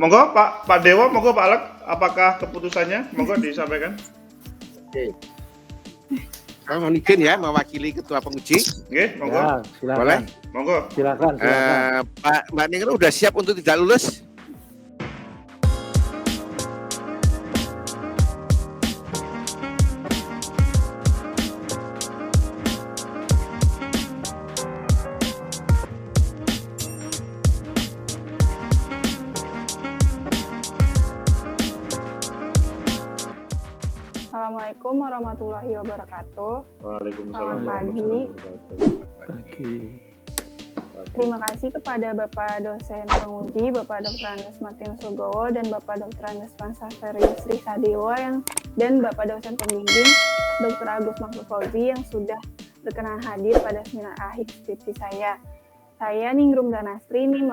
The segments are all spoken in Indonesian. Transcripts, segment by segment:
Monggo Pak Dewa, monggo Pak Alek, apakah keputusannya? Monggo disampaikan. Oke. Saya mohon izin ya mewakili Ketua Penguji. Oke, monggo. Ya, silakan. Boleh? Monggo. Silakan. Mbak Ningrum udah siap untuk tidak lulus? Assalamualaikum warahmatullahi wabarakatuh. Waalaikumsalam warahmatullahi Pagi. Terima kasih kepada Bapak dosen penguji, Bapak Dr. Andes Martin Sugowo dan Bapak Dr. Andes Pansasterius Sri Sadewa dan Bapak dosen pembimbing Dr. Agus Mahfud Fauzi yang sudah berkenan hadir pada seminar akhir skripsi saya. Saya Ningrum Danastri NIM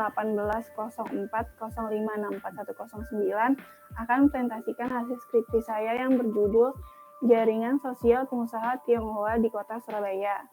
180405641109 akan presentasikan hasil skripsi saya yang berjudul Jaringan Sosial Pengusaha Tionghoa di Kota Surabaya.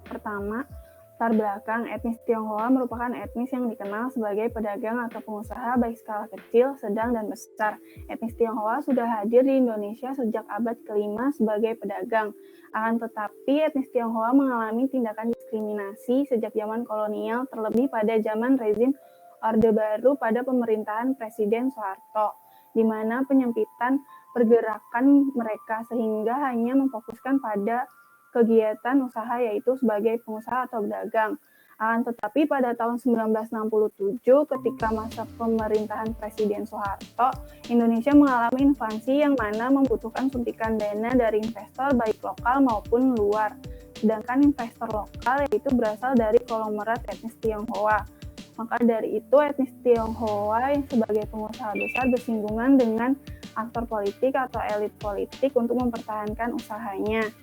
Pertama, latar belakang etnis Tionghoa merupakan etnis yang dikenal sebagai pedagang atau pengusaha baik skala kecil, sedang, dan besar. Etnis Tionghoa sudah hadir di Indonesia sejak abad ke-5 sebagai pedagang. Akan tetapi, etnis Tionghoa mengalami tindakan diskriminasi sejak zaman kolonial, terlebih pada zaman rezim Orde Baru pada pemerintahan Presiden Soeharto, di mana penyempitan pergerakan mereka sehingga hanya memfokuskan pada kegiatan usaha yaitu sebagai pengusaha atau pedagang. Akan tetapi pada tahun 1967 ketika masa pemerintahan Presiden Soeharto, Indonesia mengalami invasi yang mana membutuhkan suntikan dana dari investor baik lokal maupun luar. Sedangkan investor lokal yaitu berasal dari konglomerat etnis Tionghoa. Maka dari itu etnis Tionghoa yang sebagai pengusaha besar bersinggungan dengan aktor politik atau elit politik untuk mempertahankan usahanya.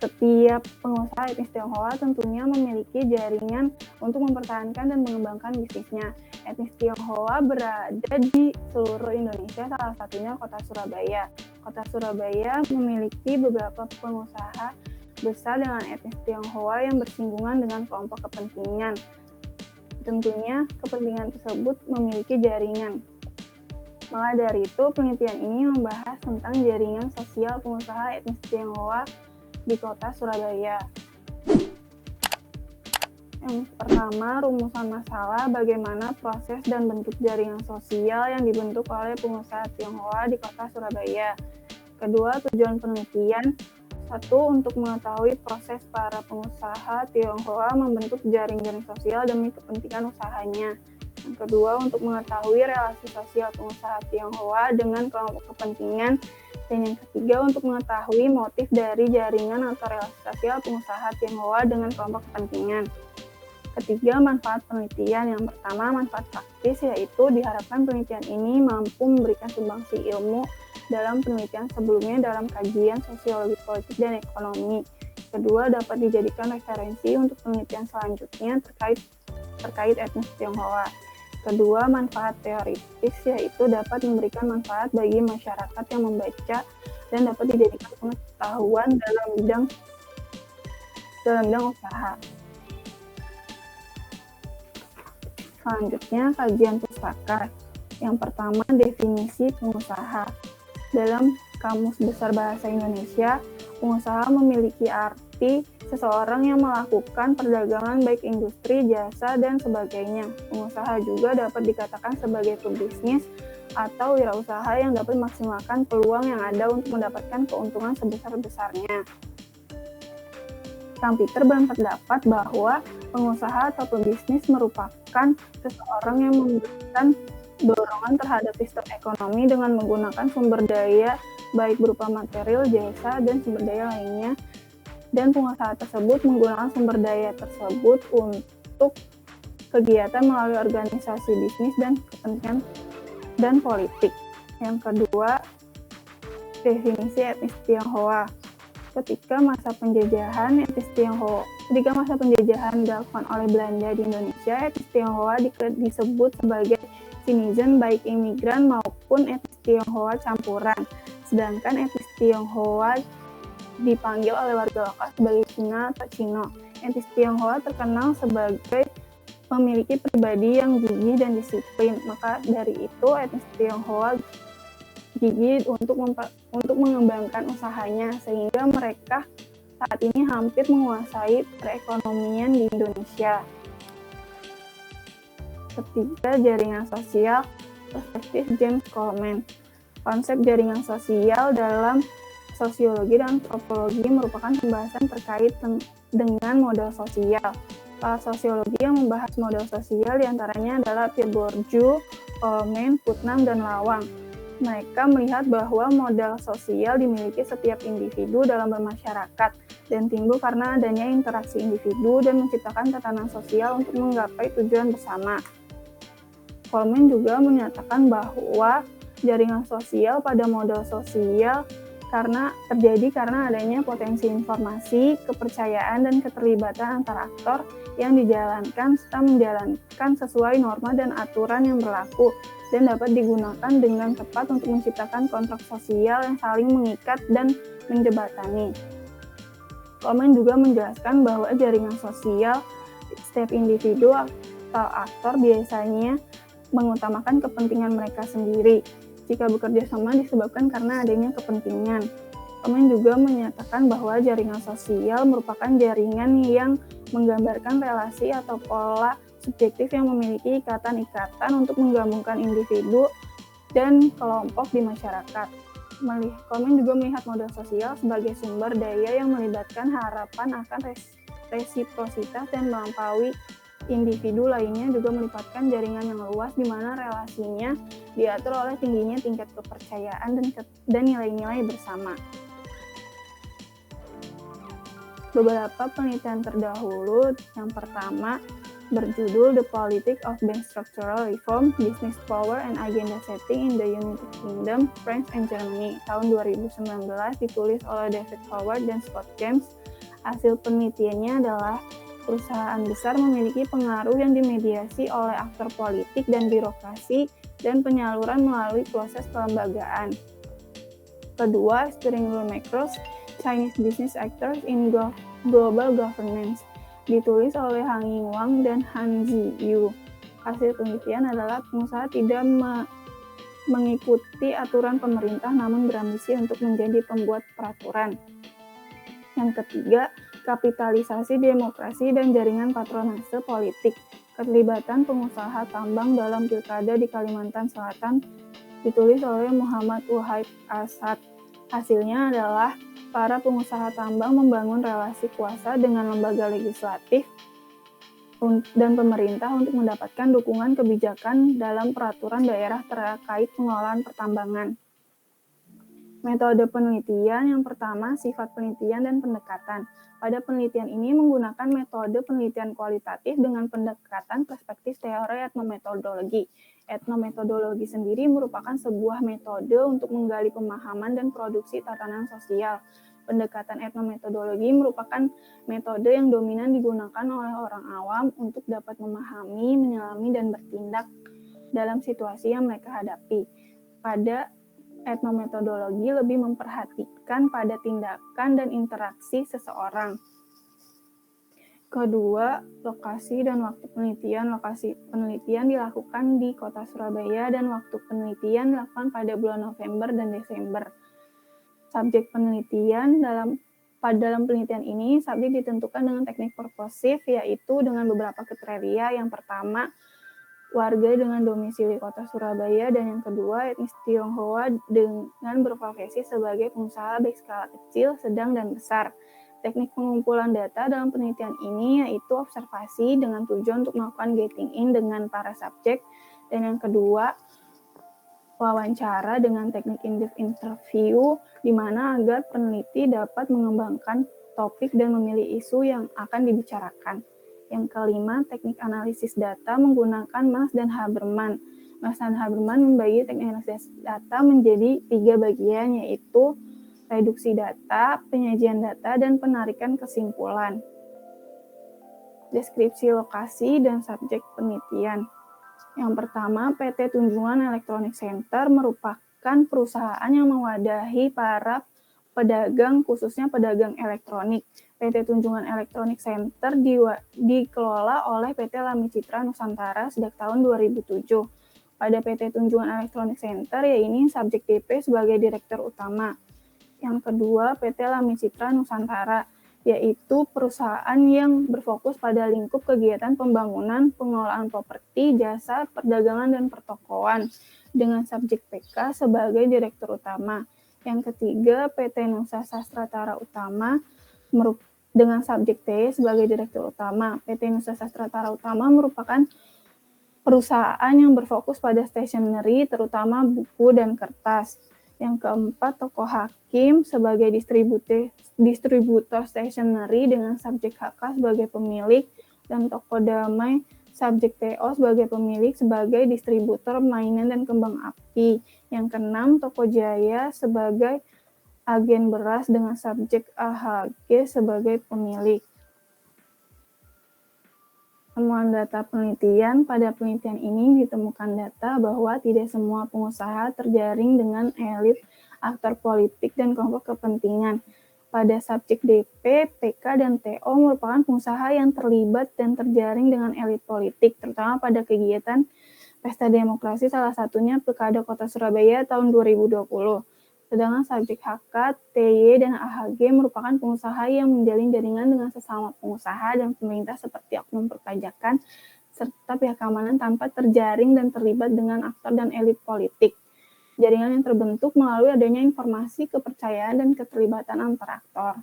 Setiap pengusaha etnis Tionghoa tentunya memiliki jaringan untuk mempertahankan dan mengembangkan bisnisnya. Etnis Tionghoa berada di seluruh Indonesia, salah satunya Kota Surabaya. Kota Surabaya memiliki beberapa pengusaha besar dengan etnis Tionghoa yang bersinggungan dengan kelompok kepentingan. Tentunya kepentingan tersebut memiliki jaringan. Maka dari itu, penelitian ini membahas tentang jaringan sosial pengusaha etnis Tionghoa di Kota Surabaya. Yang pertama, rumusan masalah bagaimana proses dan bentuk jaringan sosial yang dibentuk oleh pengusaha Tionghoa di Kota Surabaya. Kedua, tujuan penelitian. Satu, untuk mengetahui proses para pengusaha Tionghoa membentuk jaring-jaring sosial demi kepentingan usahanya. Yang kedua, untuk mengetahui relasi sosial pengusaha Tionghoa dengan kelompok kepentingan. Dan yang ketiga, untuk mengetahui motif dari jaringan atau relasi sosial pengusaha Tionghoa dengan kelompok kepentingan. Ketiga, manfaat penelitian. Yang pertama, manfaat praktis, yaitu diharapkan penelitian ini mampu memberikan sumbangsi ilmu dalam penelitian sebelumnya dalam kajian sosiologi politik dan ekonomi. Kedua, dapat dijadikan referensi untuk penelitian selanjutnya terkait etnis Tionghoa. Kedua, manfaat teoritis, yaitu dapat memberikan manfaat bagi masyarakat yang membaca dan dapat dijadikan pengetahuan dalam bidang usaha. Selanjutnya, kajian pustaka. Yang pertama, definisi pengusaha. Dalam Kamus Besar Bahasa Indonesia, pengusaha memiliki arti seseorang yang melakukan perdagangan baik industri, jasa, dan sebagainya. Pengusaha juga dapat dikatakan sebagai pebisnis atau wirausaha yang dapat memaksimalkan peluang yang ada untuk mendapatkan keuntungan sebesar-besarnya. Sang Peter berpendapat bahwa pengusaha atau pebisnis merupakan seseorang yang memberikan dorongan terhadap sistem ekonomi dengan menggunakan sumber daya baik berupa material, jasa, dan sumber daya lainnya, dan pengusaha tersebut menggunakan sumber daya tersebut untuk kegiatan melalui organisasi bisnis dan kepentingan dan politik. Yang kedua, definisi etnis Tionghoa. Ketika masa penjajahan dilakukan oleh Belanda di Indonesia, etnis Tionghoa disebut sebagai citizen baik imigran maupun etnis Tionghoa campuran. Sedangkan etnis Tionghoa dipanggil oleh warga lokal sebagai Cina atau Cino. Etnis Tionghoa terkenal sebagai memiliki pribadi yang gigih dan disiplin. Maka dari itu etnis Tionghoa gigih untuk mengembangkan usahanya, sehingga mereka saat ini hampir menguasai perekonomian di Indonesia. Ketiga, jaringan sosial, perspektif James Coleman. Konsep jaringan sosial dalam sosiologi dan antropologi merupakan pembahasan terkait dengan model sosial. Para sosiologi yang membahas model sosial diantaranya adalah Pierre Bourdieu, Coleman, Putnam, dan Lawang. Mereka melihat bahwa model sosial dimiliki setiap individu dalam bermasyarakat dan timbul karena adanya interaksi individu dan menciptakan tatanan sosial untuk menggapai tujuan bersama. Coleman juga menyatakan bahwa jaringan sosial pada model sosial terjadi karena adanya potensi informasi, kepercayaan, dan keterlibatan antara aktor yang dijalankan serta menjalankan sesuai norma dan aturan yang berlaku dan dapat digunakan dengan tepat untuk menciptakan kontrak sosial yang saling mengikat dan menjembatani. Coleman juga menjelaskan bahwa jaringan sosial setiap individu atau aktor biasanya mengutamakan kepentingan mereka sendiri. Jika bekerja sama disebabkan karena adanya kepentingan. Coleman juga menyatakan bahwa jaringan sosial merupakan jaringan yang menggambarkan relasi atau pola subjektif yang memiliki ikatan-ikatan untuk menggabungkan individu dan kelompok di masyarakat. Coleman juga melihat model sosial sebagai sumber daya yang melibatkan harapan akan resiprositas dan melampaui individu lainnya, juga melibatkan jaringan yang luas di mana relasinya diatur oleh tingginya tingkat kepercayaan dan nilai-nilai bersama. Beberapa penelitian terdahulu, yang pertama berjudul The Politics of Bank Structural Reform, Business Power and Agenda Setting in the United Kingdom, France and Germany, tahun 2019, ditulis oleh David Howard dan Scott James. Hasil penelitiannya adalah perusahaan besar memiliki pengaruh yang dimediasi oleh aktor politik dan birokrasi dan penyaluran melalui proses kelembagaan. Kedua, Steering Wheel Macros, Chinese Business Actors in Global Governance, ditulis oleh Han Ying Wang dan Han Ziyu. Hasil penelitian adalah pengusaha tidak mengikuti aturan pemerintah namun berambisi untuk menjadi pembuat peraturan. Yang ketiga, kapitalisasi demokrasi dan jaringan patronase politik, keterlibatan pengusaha tambang dalam pilkada di Kalimantan Selatan, ditulis oleh Muhammad Wahid Asad. Hasilnya adalah para pengusaha tambang membangun relasi kuasa dengan lembaga legislatif dan pemerintah untuk mendapatkan dukungan kebijakan dalam peraturan daerah terkait pengelolaan pertambangan. Metode penelitian yang pertama, sifat penelitian dan pendekatan. Pada penelitian ini menggunakan metode penelitian kualitatif dengan pendekatan perspektif teori etnometodologi. Etnometodologi sendiri merupakan sebuah metode untuk menggali pemahaman dan produksi tatanan sosial. Pendekatan etnometodologi merupakan metode yang dominan digunakan oleh orang awam untuk dapat memahami, menyelami, dan bertindak dalam situasi yang mereka hadapi. Pada etnometodologi lebih memperhatikan pada tindakan dan interaksi seseorang. Kedua, lokasi dan waktu penelitian. Lokasi penelitian dilakukan di kota Surabaya dan waktu penelitian dilakukan pada bulan November dan Desember. Subjek penelitian dalam penelitian ini, subjek ditentukan dengan teknik purposif, yaitu dengan beberapa kriteria. Yang pertama, warga dengan domisili kota Surabaya, dan yang kedua, etnis Tionghoa dengan berprofesi sebagai pengusaha baik skala kecil, sedang, dan besar. Teknik pengumpulan data dalam penelitian ini yaitu observasi dengan tujuan untuk melakukan getting in dengan para subjek, dan yang kedua, wawancara dengan teknik in-depth interview, di mana agar peneliti dapat mengembangkan topik dan memilih isu yang akan dibicarakan. Yang kelima, teknik analisis data menggunakan Mas dan Haberman. Mas dan Haberman membagi teknik analisis data menjadi 3 bagian, yaitu reduksi data, penyajian data, dan penarikan kesimpulan. Deskripsi lokasi dan subjek penelitian. Yang pertama, PT Tunjungan Electronic Center merupakan perusahaan yang mewadahi para pedagang, khususnya pedagang elektronik. PT Tunjungan Electronic Center dikelola oleh PT Lami Citra Nusantara sejak tahun 2007. Pada PT Tunjungan Electronic Center, ini subjek DP sebagai direktur utama. Yang kedua, PT Lami Citra Nusantara, yaitu perusahaan yang berfokus pada lingkup kegiatan pembangunan, pengelolaan properti, jasa, perdagangan, dan pertokoan, dengan subjek PK sebagai direktur utama. Yang ketiga, PT Nusa Sastra Tara Utama dengan subjek T sebagai direktur utama. PT Nusa Sastra Tara Utama merupakan perusahaan yang berfokus pada stationery, terutama buku dan kertas. Yang keempat, Toko Hakim sebagai distributor stationery dengan subjek HK sebagai pemilik, dan Toko Damai subjek TO sebagai pemilik sebagai distributor mainan dan kembang api. Yang keenam, Toko Jaya sebagai agen beras dengan subjek AHG sebagai pemilik. Temuan data penelitian. Pada penelitian ini ditemukan data bahwa tidak semua pengusaha terjaring dengan elit, aktor politik, dan kelompok kepentingan. Pada subjek DP, PK, dan TO merupakan pengusaha yang terlibat dan terjaring dengan elit politik, terutama pada kegiatan pesta demokrasi, salah satunya Pilkada Kota Surabaya tahun 2020. Sedangkan subjek HK, TY, dan AHG merupakan pengusaha yang menjalin jaringan dengan sesama pengusaha dan pemerintah seperti oknum perpajakan, serta pihak keamanan tanpa terjaring dan terlibat dengan aktor dan elit politik. Jaringan yang terbentuk melalui adanya informasi, kepercayaan, dan keterlibatan antar aktor.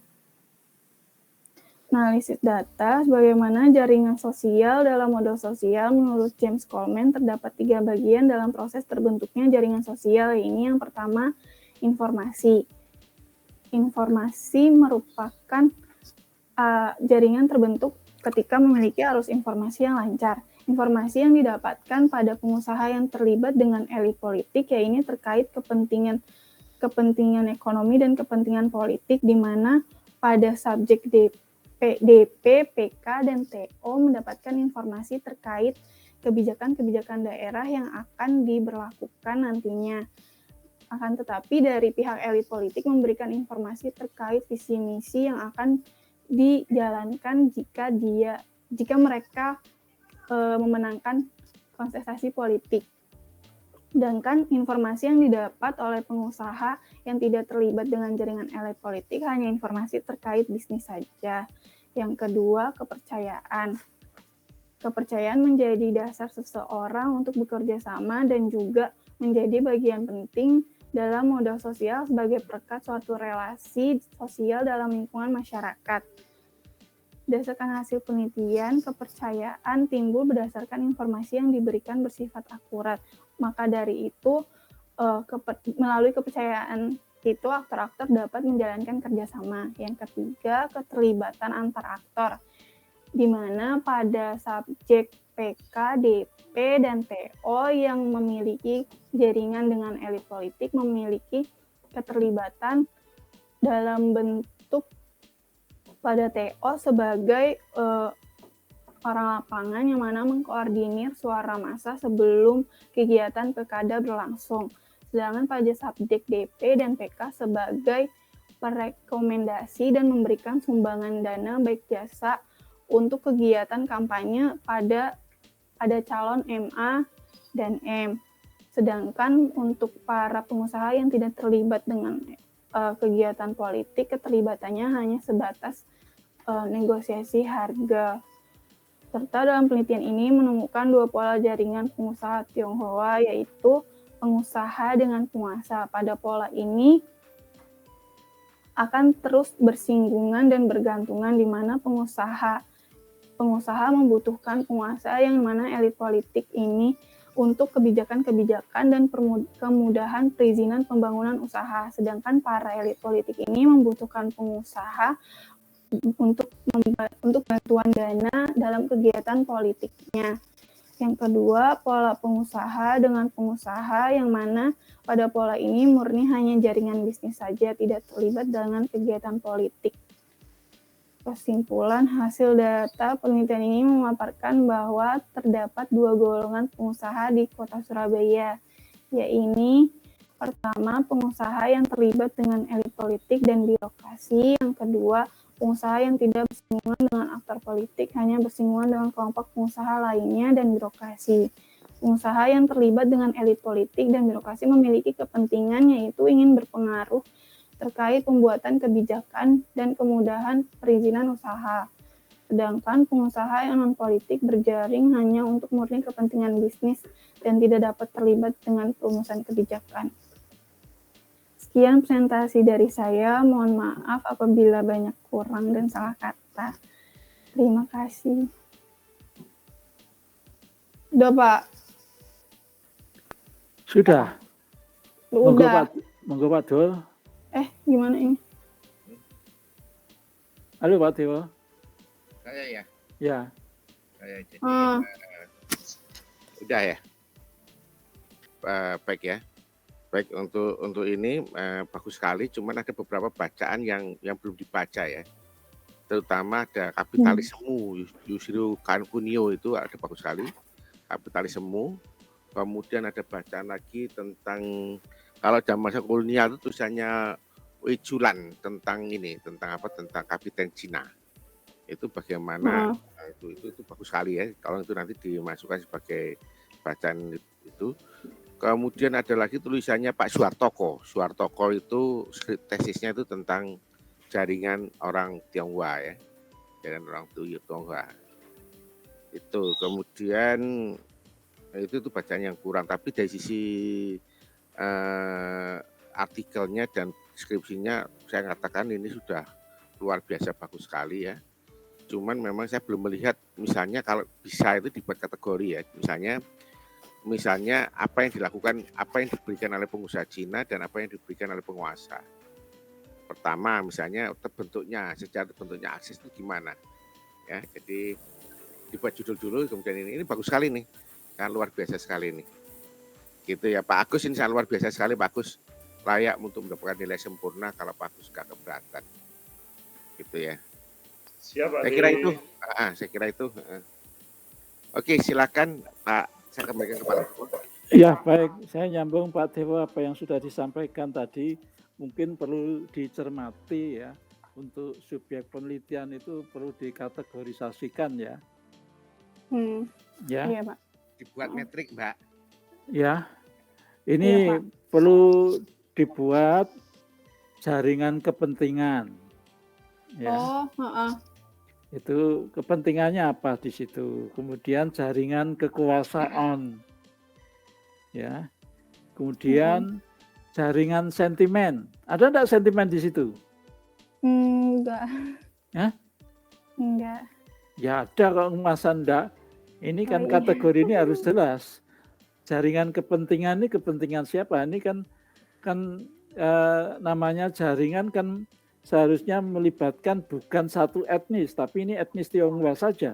Analisis data, sebagaimana jaringan sosial dalam model sosial menurut James Coleman terdapat 3 bagian dalam proses terbentuknya jaringan sosial. Ini yang pertama, informasi. Informasi merupakan jaringan terbentuk ketika memiliki arus informasi yang lancar. Informasi yang didapatkan pada pengusaha yang terlibat dengan elit politik, ya ini terkait kepentingan ekonomi dan kepentingan politik, di mana pada subjek DP, PK, dan TO mendapatkan informasi terkait kebijakan-kebijakan daerah yang akan diberlakukan nantinya. Akan tetapi dari pihak elit politik memberikan informasi terkait visi misi yang akan dijalankan jika mereka memenangkan kontestasi politik. Sedangkan informasi yang didapat oleh pengusaha yang tidak terlibat dengan jaringan elit politik hanya informasi terkait bisnis saja. Yang kedua, kepercayaan. Kepercayaan menjadi dasar seseorang untuk bekerja sama dan juga menjadi bagian penting dalam modal sosial sebagai perekat suatu relasi sosial dalam lingkungan masyarakat. Berdasarkan hasil penelitian, kepercayaan timbul berdasarkan informasi yang diberikan bersifat akurat. Maka dari itu, melalui kepercayaan itu, aktor-aktor dapat menjalankan kerjasama. Yang ketiga, keterlibatan antar aktor, di mana pada subjek PK, DP, dan TO yang memiliki jaringan dengan elit politik memiliki keterlibatan dalam bentuk pada TO sebagai orang lapangan yang mana mengkoordinir suara massa sebelum kegiatan pilkada berlangsung. Sedangkan pada subjek DP dan PK sebagai perekomendasi dan memberikan sumbangan dana baik jasa untuk kegiatan kampanye pada calon MA dan M. Sedangkan untuk para pengusaha yang tidak terlibat dengan kegiatan politik, keterlibatannya hanya sebatas negosiasi harga. Serta dalam penelitian ini menemukan 2 pola jaringan pengusaha Tionghoa, yaitu pengusaha dengan penguasa. Pada pola ini akan terus bersinggungan dan bergantungan, di mana pengusaha membutuhkan penguasa yang mana elit politik ini untuk kebijakan-kebijakan dan kemudahan perizinan pembangunan usaha. Sedangkan para elit politik ini membutuhkan pengusaha untuk bantuan dana dalam kegiatan politiknya. Yang kedua, pola pengusaha dengan pengusaha, yang mana pada pola ini murni hanya jaringan bisnis saja, tidak terlibat dengan kegiatan politik. Kesimpulan, hasil data penelitian ini memaparkan bahwa terdapat 2 golongan pengusaha di Kota Surabaya, yaitu pertama, pengusaha yang terlibat dengan elit politik dan birokrasi. Yang kedua, Pengusaha yang tidak bersinggungan dengan aktor politik, hanya bersinggungan dengan kelompok pengusaha lainnya dan birokrasi. Pengusaha yang terlibat dengan elit politik dan birokrasi memiliki kepentingan, yaitu ingin berpengaruh terkait pembuatan kebijakan dan kemudahan perizinan usaha. Sedangkan pengusaha yang non-politik berjaring hanya untuk murni kepentingan bisnis dan tidak dapat terlibat dengan perumusan kebijakan. Sekian presentasi dari saya. Mohon maaf apabila banyak kurang dan salah kata. Terima kasih. Udah, Pak? Sudah. Monggo Udah. Pak Dol. Gimana ini? Halo Pak Dewa. Saya ya. Ya. Saya jadi udah ya. Baik ya. Baik untuk ini bagus sekali. Cuman ada beberapa bacaan yang belum dibaca ya. Terutama ada kapitalisme, Yusril Kankunio itu ada bagus sekali. Kapitalisme. Kemudian ada bacaan lagi tentang kalau zaman masa kolonial itu tulisannya Wejulan tentang ini, tentang apa? Tentang Kapiten Cina. Itu bagaimana itu bagus sekali ya. Kalau itu nanti dimasukkan sebagai bacaan itu. Kemudian ada lagi tulisannya Pak Suhartoko. Suhartoko itu tesisnya itu tentang jaringan orang Tionghoa ya. Jaringan orang Tionghoa. Itu kemudian itu bacaan yang kurang. Tapi dari sisi artikelnya dan deskripsinya saya katakan ini sudah luar biasa bagus sekali ya. Cuman memang saya belum melihat misalnya kalau bisa itu dibuat kategori ya. Misalnya apa yang dilakukan, apa yang diberikan oleh pengusaha Cina dan apa yang diberikan oleh penguasa. Pertama misalnya terbentuknya, secara terbentuknya akses itu gimana. Ya, jadi dibuat judul dulu kemudian ini bagus sekali nih. Kan luar biasa sekali nih. Gitu ya Pak Agus, ini sangat luar biasa sekali Pak Agus. Layak untuk mendapatkan nilai sempurna kalau Pak Agus gak keberatan. Gitu ya. Siap, Pak. Saya kira itu. Oke, silakan Pak. Saya kembalikan kepada Bapak. Ya, baik. Saya nyambung Pak Dewa apa yang sudah disampaikan tadi. Mungkin perlu dicermati ya. Untuk subjek penelitian itu perlu dikategorisasikan ya. Ya. Iya, Pak. Dibuat metrik, Mbak. Ya. Ini Iya, Pak. perlu dibuat jaringan kepentingan. Ya. Itu kepentingannya apa di situ. Kemudian jaringan kekuasaan. Ya. Kemudian jaringan sentimen. Ada enggak sentimen di situ? Enggak. Hah? Enggak. Ya ada kok, masa enggak. Ini kan kategori ini harus jelas. Jaringan kepentingan ini kepentingan siapa? Ini kan namanya jaringan kan seharusnya melibatkan bukan satu etnis, tapi ini etnis Tionghoa saja.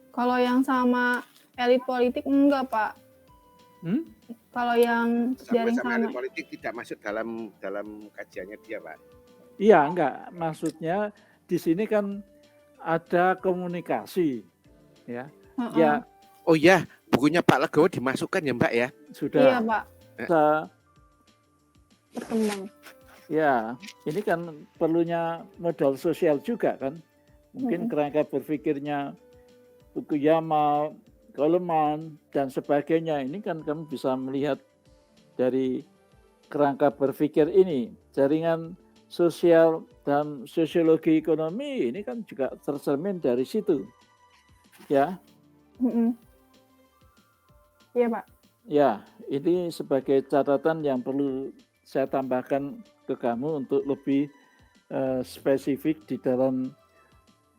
Kalau yang sama elit politik enggak, Pak. Kalau yang jaring sama elit politik tidak masuk dalam kajiannya dia, Pak. Iya, enggak. Maksudnya di sini kan ada komunikasi, ya. Ya. Oh ya, bukunya Pak Legowo dimasukkan ya, Mbak ya? Sudah. Iya, Pak. Berkembang. Ya, ini kan perlunya modal sosial juga kan. Mungkin kerangka berpikirnya Fukuyama, Goleman, dan sebagainya. Ini kan kamu bisa melihat dari kerangka berpikir ini. Jaringan sosial dan sosiologi ekonomi ini kan juga tercermin dari situ. Ya. Iya, Pak. Ya, ini sebagai catatan yang perlu saya tambahkan ke kamu untuk lebih spesifik di dalam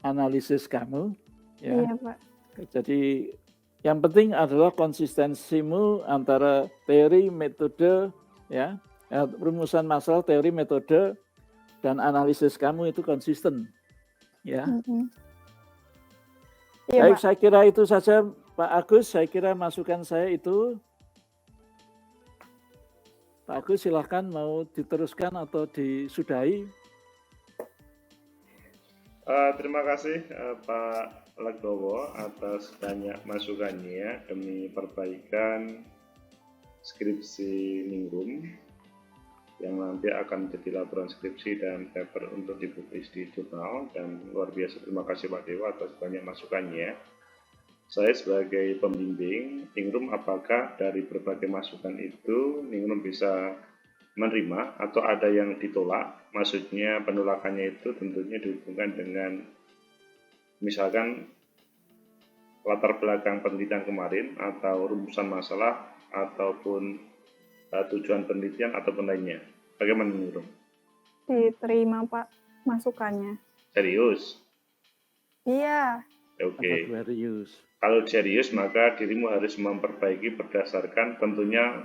analisis kamu. Ya. Iya, Pak. Jadi yang penting adalah konsistensimu antara teori, metode, ya, rumusan masalah, teori, metode, dan analisis kamu itu konsisten. Ya. Iya, Baik, Pak. saya kira itu saja Pak Agus. Saya kira masukan saya itu. Pak Agus silahkan mau diteruskan atau disudahi. Terima kasih Pak Legowo atas banyak masukannya demi perbaikan skripsi Ningrum, yang nanti akan menjadi laporan skripsi dan paper untuk dipublish di jurnal. Dan luar biasa terima kasih Pak Dewa atas banyak masukannya. Saya sebagai pembimbing Ningrum, apakah dari berbagai masukan itu Ningrum bisa menerima atau ada yang ditolak? Maksudnya penolakannya itu tentunya dihubungkan dengan misalkan latar belakang penelitian kemarin atau rumusan masalah ataupun tujuan penelitian ataupun lainnya. Bagaimana Ningrum? Diterima Pak masukannya. Serius? Iya. Oke. Aquarius. Kalau serius maka dirimu harus memperbaiki berdasarkan tentunya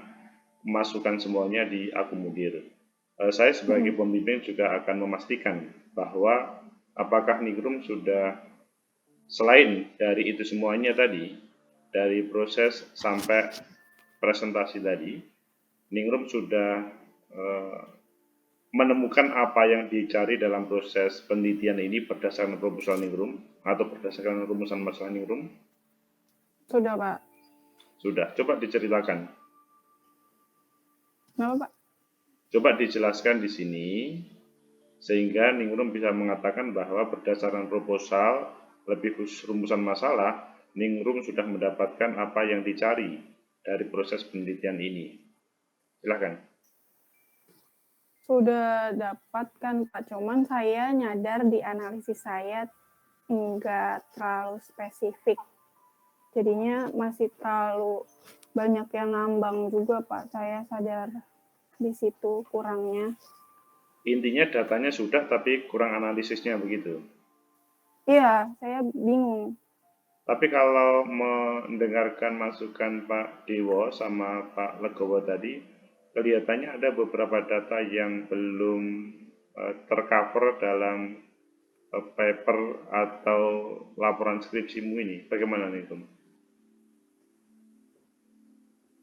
masukan semuanya diakomodir. Saya sebagai pembimbing juga akan memastikan bahwa apakah Ningrum sudah, selain dari itu semuanya tadi, dari proses sampai presentasi tadi, Ningrum sudah menemukan apa yang dicari dalam proses penelitian ini berdasarkan proposal Ningrum atau berdasarkan rumusan masalah Ningrum? Sudah Pak. Sudah. Coba diceritakan. Kenapa Pak? Coba dijelaskan di sini sehingga Ningrum bisa mengatakan bahwa berdasarkan proposal lebih khusus rumusan masalah, Ningrum sudah mendapatkan apa yang dicari dari proses penelitian ini. Silakan. Sudah dapatkan Pak, cuman saya nyadar di analisis saya enggak terlalu spesifik. Jadinya masih terlalu banyak yang ngambang juga Pak, saya sadar di situ kurangnya. Intinya datanya sudah tapi kurang analisisnya begitu. Iya, saya bingung. Tapi kalau mendengarkan masukan Pak Dewo sama Pak Legowo tadi, kelihatannya ada beberapa data yang belum tercover dalam paper atau laporan skripsimu ini. Bagaimana nih, Tom?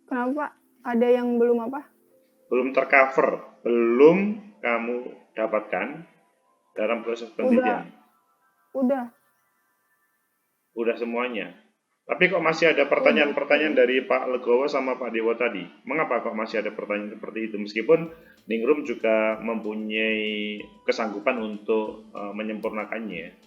Kenapa Pak? Ada yang belum apa? Belum tercover, belum kamu dapatkan dalam proses penelitian. Udah semuanya. Tapi kok masih ada pertanyaan-pertanyaan dari Pak Legowo sama Pak Dewo tadi? Mengapa kok masih ada pertanyaan seperti itu? Meskipun Ningrum juga mempunyai kesanggupan untuk menyempurnakannya.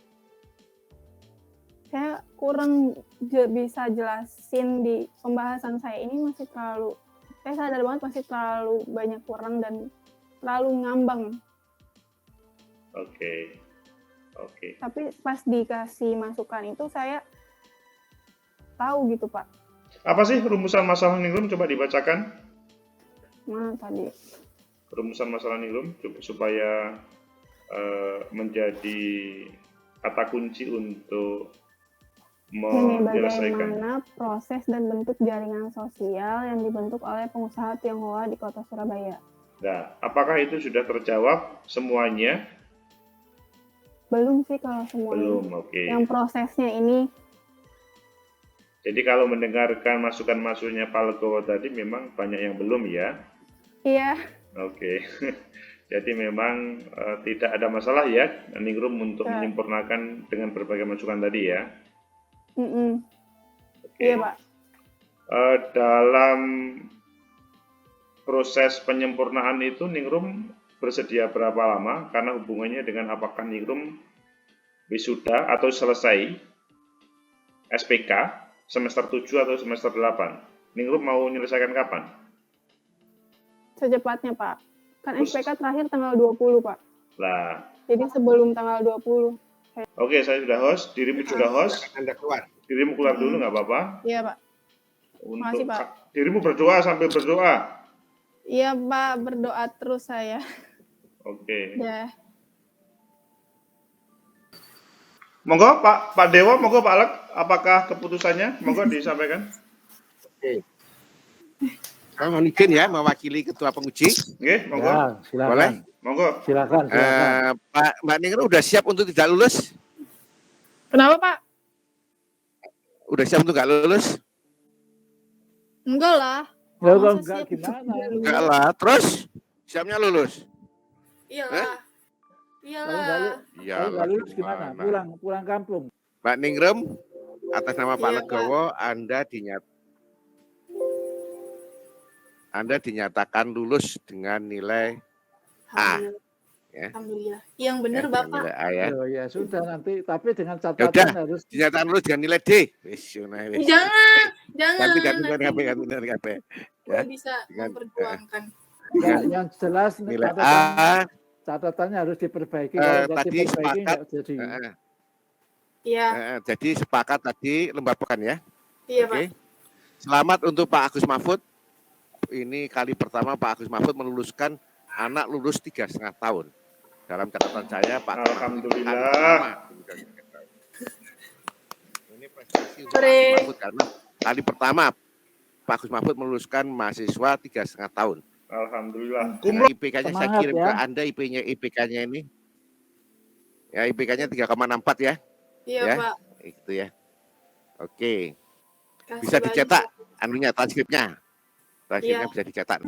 Saya kurang bisa jelasin di pembahasan saya ini, masih terlalu, saya sadar banget masih terlalu banyak kurang dan terlalu ngambang. Oke. Tapi pas dikasih masukan itu saya tahu gitu Pak. Apa sih rumusan masalah Ningrum? Coba dibacakan. Mana tadi? Rumusan masalah Ningrum supaya menjadi kata kunci untuk Ini menyelesaikan. bagaimana proses dan bentuk jaringan sosial yang dibentuk oleh pengusaha Tionghoa di Kota Surabaya. Nah, apakah itu sudah terjawab semuanya? Belum sih kalau semuanya. Belum, oke. Yang prosesnya ini. Jadi kalau mendengarkan masukan-masukannya Pak Legowo tadi memang banyak yang belum ya? Iya. Oke. Jadi memang tidak ada masalah ya Ningrum untuk menyempurnakan dengan berbagai masukan tadi ya? Oke. Iya Pak. Dalam proses penyempurnaan itu Ningrum bersedia berapa lama? Karena hubungannya dengan apakah Ningrum wisuda atau selesai SPK semester 7 atau semester 8. Ningrum mau menyelesaikan kapan? Secepatnya Pak. Kan SPK terakhir tanggal 20 Pak. Lah. Jadi sebelum tanggal 20. Oke, saya sudah host. Dirimu juga host. Anda keluar. Dirimu keluar dulu nggak apa-apa. Iya Pak. Makasih Pak. Dirimu berdoa sambil berdoa. Iya Pak, berdoa terus saya. Oke. Ya. Monggo Pak Dewo, monggo Pak Alek, apakah keputusannya? Monggo disampaikan. Oke. Saya mohon izin ya mewakili ketua penguji. Oke, monggo. Ya, silakan. Boleh? Monggo. Silakan. Mbak Ningrum udah siap untuk tidak lulus? Kenapa Pak? Udah siap untuk nggak lulus? Enggak lah. Kalau Masa enggak siap? gimana? Enggak lah. Terus siapnya lulus? Iyalah. Kalau enggak Ya, kalau lulus gimana? Pulang kampung. Mbak Ningrum, atas nama Pak Iya, Legowo, Anda dinyatakan lulus dengan nilai A. Alhamdulillah. Ya. Alhamdulillah. Yang benar Ya, dengan Bapak. nilai A ya. Oh ya sudah nanti, tapi dengan Ya catatan udah, harus dinyatakan lulus dengan nilai D. Wis, wis. Jangan, Ganti jangan. nilai Nanti HP, ganti nilai HP. Ya, Gue bisa dengan memperjuangkan. enggak, dengan yang jelas nilai catatan, A catatannya harus diperbaiki. Kalau nggak tadi diperbaiki sepakat. nggak jadi. Iya, Jadi sepakat tadi lembapakan ya. iya Oke. Pak. Selamat untuk Pak Agus Mahfud. Ini kali pertama Pak Agus Mahfud meluluskan anak lulus 3,5 tahun. Dalam catatan saya Pak Agus Mahfud itu kali Alhamdulillah. pertama. Ini prestasi untuk Pak Sore. Agus Mahfud karena kali pertama Pak Agus Mahfud meluluskan mahasiswa 3,5 tahun. Alhamdulillah. Nah, IPK-nya saya Semangat kirim ya. ke Anda IPK-nya ini. Ya IPK-nya 3,64 ya. Iya Ya. Pak. Itu ya. Oke. Kasih Bisa banyak. dicetak anunya transkripnya. Transkripnya Iya. bisa dicetak.